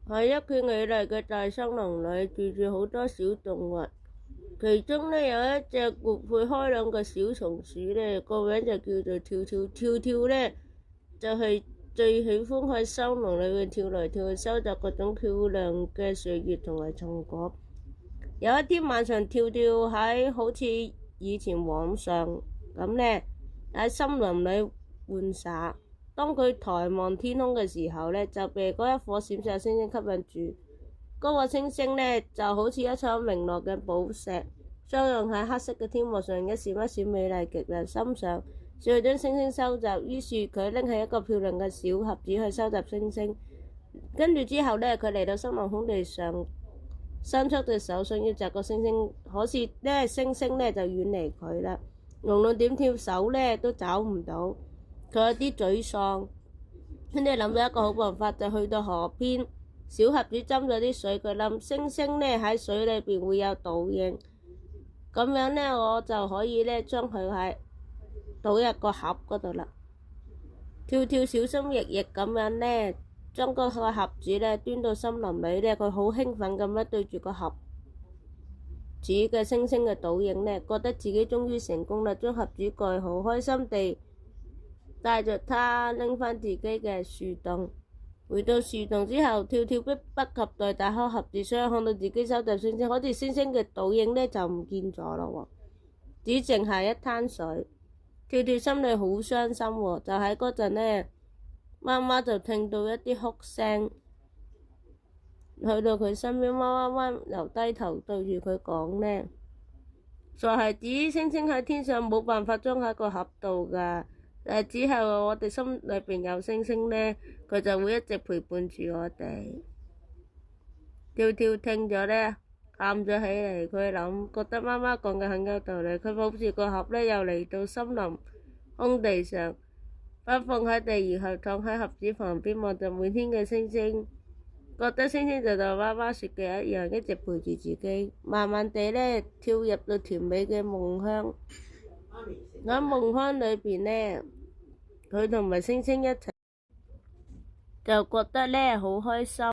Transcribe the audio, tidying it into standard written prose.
喺一片美麗嘅大森林裏，住住好多小動物。其中呢，有一隻活潑開朗嘅小松鼠呢，個名就叫做跳跳。跳跳呢，就係最喜歡喺森林裏面跳來跳去，收集各種漂亮嘅樹葉同埋松果。有一天晚上，跳跳喺好似以前往常咁呢，喺森林裏玩耍。當佢抬望天空嘅時候呢，就被嗰一顆閃閃星星吸引住。嗰個星星呢，就好似一顆明亮嘅寶石，相映喺黑色嘅天幕上，一閃一閃美麗極令人欣賞。小兔將星星收集，於是佢拎起一個漂亮嘅小盒子去收集星星。跟住之後呢，佢嚟到森林空地上，伸出隻手想要摘個星星，可是呢，星星呢就遠離佢啦。無論點跳手呢，都找唔到。佢有啲沮喪，跟住諗到一個好辦法，就去到河邊，小盒子斟咗啲水，佢諗星星呢喺水裏邊會有倒影，咁樣呢，我就可以呢將佢喺倒入個盒嗰度啦。跳跳小心翼翼咁樣呢，將嗰個盒子呢端到森林裏呢，佢好興奮咁樣對住個盒子嘅星星嘅倒影呢，覺得自己終於成功啦，將盒子蓋好，開心地帶着他拎返自己嘅樹洞。回到樹洞之後，跳跳迫不及待打開盒子，想看到自己收集星星，好似星星嘅倒影呢就唔見咗咯，只剩下一灘水。跳跳心裏好傷心，就喺嗰陣呢，媽媽就聽到一啲哭聲，去到佢身邊，媽媽又低頭對住佢講呢：傻孩子，星星喺天上冇辦法裝喺個盒度㗎。之後我哋心裏邊有星星呢，佢就會一直陪伴住我哋。跳跳聽咗呢，喊咗起嚟，佢諗覺得媽媽講嘅很有道理。佢抱住個盒呢，又嚟到森林空地上，把放喺地，然後躺喺盒子旁邊，望着滿天嘅星星，覺得星星就同媽媽說嘅一樣，一直陪住自己。慢慢地呢，跳入到甜美嘅夢鄉。喺夢鄉裏邊呢，佢同埋星星一齊，就覺得呢好開心。